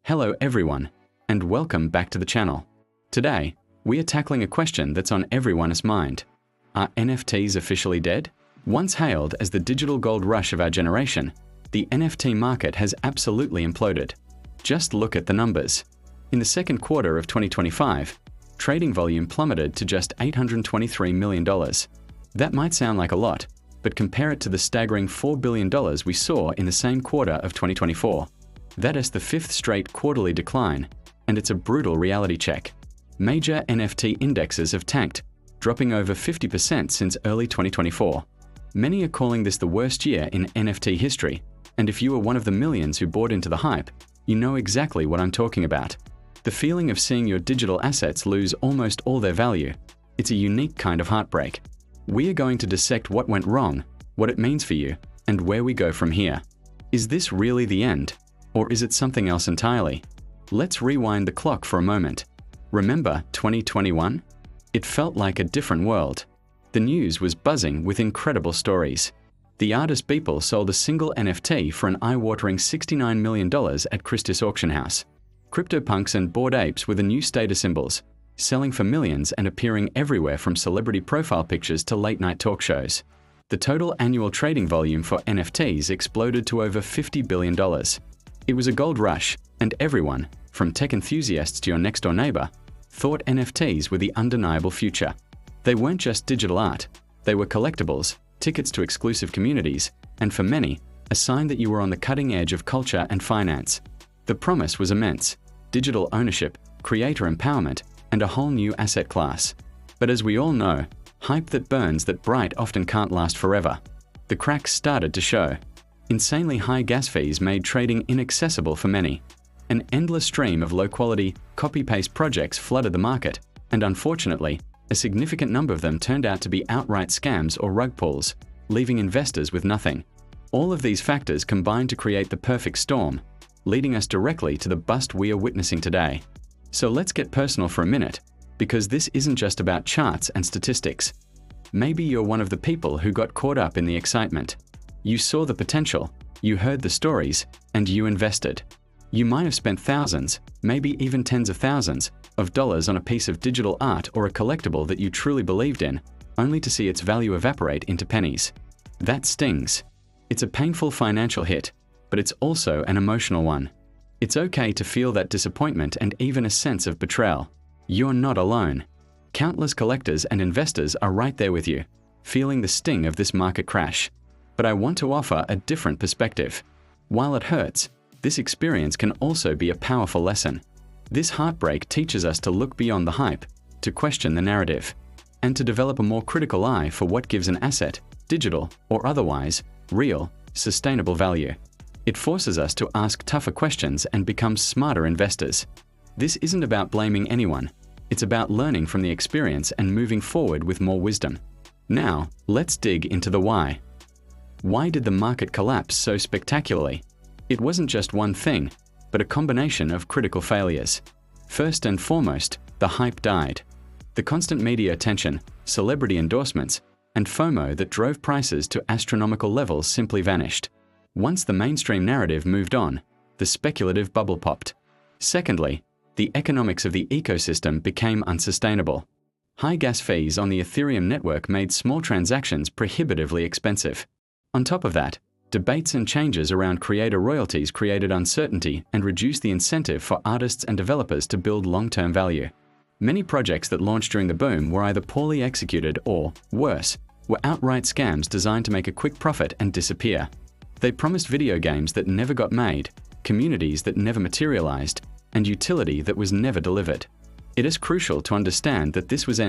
Hello everyone, and welcome back to the channel. Today, we are tackling a question that's on everyone's mind. Are NFTs officially dead? Once hailed as the digital gold rush of our generation, the NFT market has absolutely imploded. Just look at the numbers. In the second quarter of 2025, trading volume plummeted to just $823 million. That might sound like a lot, but compare it to the staggering $4 billion we saw in the same quarter of 2024. That is the fifth straight quarterly decline, and it's a brutal reality check. Major NFT indexes have tanked, dropping over 50% since early 2024. Many are calling this the worst year in NFT history, and if you were one of the millions who bought into the hype, you know exactly what I'm talking about. The feeling of seeing your digital assets lose almost all their value. It's a unique kind of heartbreak. We are going to dissect what went wrong, what it means for you, and where we go from here. Is this really the end? Or is it something else entirely? Let's rewind the clock for a moment. Remember 2021? It felt like a different world. The news was buzzing with incredible stories. The artist Beeple sold a single NFT for an eye-watering $69 million at Christie's auction house. CryptoPunks and Bored Apes were the new status symbols, selling for millions and appearing everywhere from celebrity profile pictures to late-night talk shows. The total annual trading volume for NFTs exploded to over $50 billion. It was a gold rush, and everyone, from tech enthusiasts to your next-door neighbor, thought NFTs were the undeniable future. They weren't just digital art, they were collectibles, tickets to exclusive communities, and for many, a sign that you were on the cutting edge of culture and finance. The promise was immense: digital ownership, creator empowerment, and a whole new asset class. But as we all know, hype that burns that bright often can't last forever. The cracks started to show. Insanely high gas fees made trading inaccessible for many. An endless stream of low-quality, copy-paste projects flooded the market, and unfortunately, a significant number of them turned out to be outright scams or rug pulls, leaving investors with nothing. All of these factors combined to create the perfect storm, leading us directly to the bust we are witnessing today. So let's get personal for a minute, because this isn't just about charts and statistics. Maybe you're one of the people who got caught up in the excitement. You saw the potential, you heard the stories, and you invested. You might have spent thousands, maybe even tens of thousands, of dollars on a piece of digital art or a collectible that you truly believed in, only to see its value evaporate into pennies. That stings. It's a painful financial hit, but it's also an emotional one. It's okay to feel that disappointment and even a sense of betrayal. You're not alone. Countless collectors and investors are right there with you, feeling the sting of this market crash. But I want to offer a different perspective. While it hurts, this experience can also be a powerful lesson. This heartbreak teaches us to look beyond the hype, to question the narrative, and to develop a more critical eye for what gives an asset, digital or otherwise, real, sustainable value. It forces us to ask tougher questions and become smarter investors. This isn't about blaming anyone. It's about learning from the experience and moving forward with more wisdom. Now, let's dig into the why. Why did the market collapse so spectacularly? It wasn't just one thing, but a combination of critical failures. First and foremost, the hype died. The constant media attention, celebrity endorsements, and FOMO that drove prices to astronomical levels simply vanished. Once the mainstream narrative moved on, the speculative bubble popped. Secondly, the economics of the ecosystem became unsustainable. High gas fees on the Ethereum network made small transactions prohibitively expensive. On top of that, debates and changes around creator royalties created uncertainty and reduced the incentive for artists and developers to build long-term value. Many projects that launched during the boom were either poorly executed or, worse, were outright scams designed to make a quick profit and disappear. They promised video games that never got made, communities that never materialized, and utility that was never delivered. It is crucial to understand that this was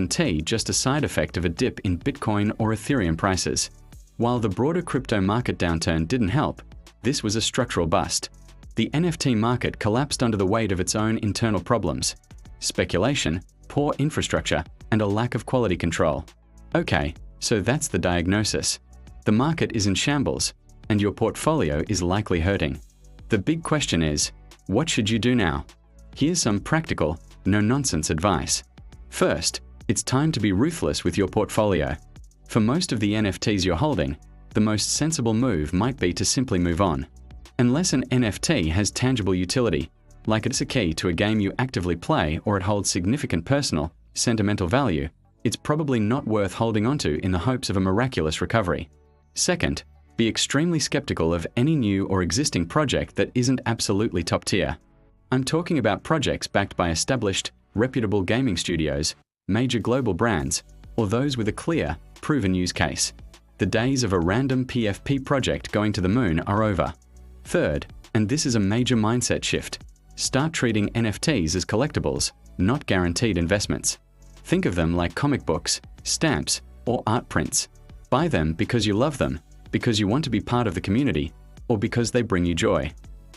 just a side effect of a dip in Bitcoin or Ethereum prices. While the broader crypto market downturn didn't help, this was a structural bust. The NFT market collapsed under the weight of its own internal problems: speculation, poor infrastructure, and a lack of quality control. Okay, so that's the diagnosis. The market is in shambles, and your portfolio is likely hurting. The big question is, what should you do now? Here's some practical, no-nonsense advice. First, it's time to be ruthless with your portfolio. For most of the NFTs you're holding, the most sensible move might be to simply move on. Unless an NFT has tangible utility, like it's a key to a game you actively play or it holds significant personal, sentimental value, it's probably not worth holding onto in the hopes of a miraculous recovery. Second, be extremely skeptical of any new or existing project that isn't absolutely top tier. I'm talking about projects backed by established, reputable gaming studios, major global brands, or those with a clear, proven use case. The days of a random PFP project going to the moon are over. Third, and this is a major mindset shift, start treating NFTs as collectibles, not guaranteed investments. Think of them like comic books, stamps, or art prints. Buy them because you love them, because you want to be part of the community, or because they bring you joy.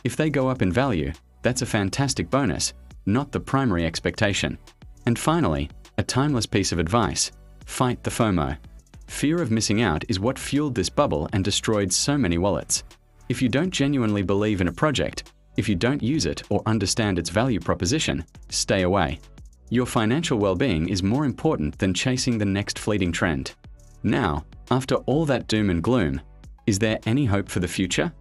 If they go up in value, that's a fantastic bonus, not the primary expectation. And finally, a timeless piece of advice: fight the FOMO. Fear of missing out is what fueled this bubble and destroyed so many wallets. If you don't genuinely believe in a project, if you don't use it or understand its value proposition, stay away. Your financial well-being is more important than chasing the next fleeting trend. Now, after all that doom and gloom, is there any hope for the future?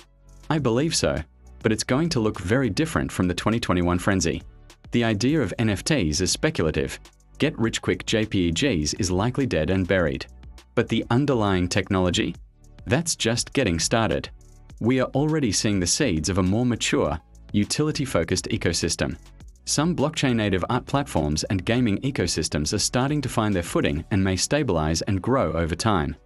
I believe so, but it's going to look very different from the 2021 frenzy. The idea of NFTs as speculative, get-rich-quick JPEGs is likely dead and buried. But the underlying technology? That's just getting started. We are already seeing the seeds of a more mature, utility-focused ecosystem. Some blockchain-native art platforms and gaming ecosystems are starting to find their footing and may stabilize and grow over time.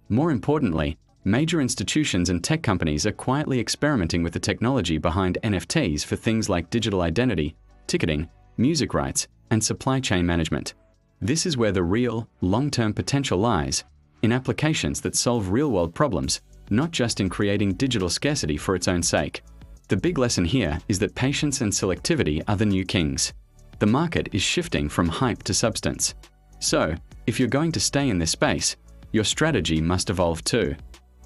More importantly, major institutions and tech companies are quietly experimenting with the technology behind NFTs for things like digital identity, ticketing, music rights, and supply chain management. This is where the real, long-term potential lies, in applications that solve real-world problems, not just in creating digital scarcity for its own sake. The big lesson here is that patience and selectivity are the new kings. The market is shifting from hype to substance. So, if you're going to stay in this space, your strategy must evolve too.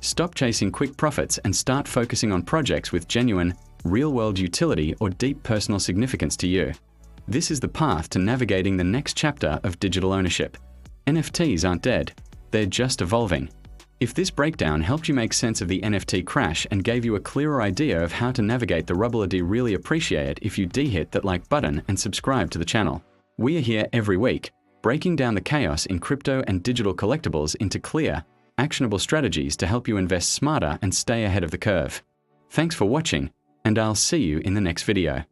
Stop chasing quick profits and start focusing on projects with genuine, real-world utility or deep personal significance to you. This is the path to navigating the next chapter of digital ownership. NFTs aren't dead, they're just evolving. If this breakdown helped you make sense of the NFT crash and gave you a clearer idea of how to navigate the rubble, I'd really appreciate it if you hit that like button and subscribe to the channel. We are here every week, breaking down the chaos in crypto and digital collectibles into clear, actionable strategies to help you invest smarter and stay ahead of the curve. Thanks for watching, and I'll see you in the next video.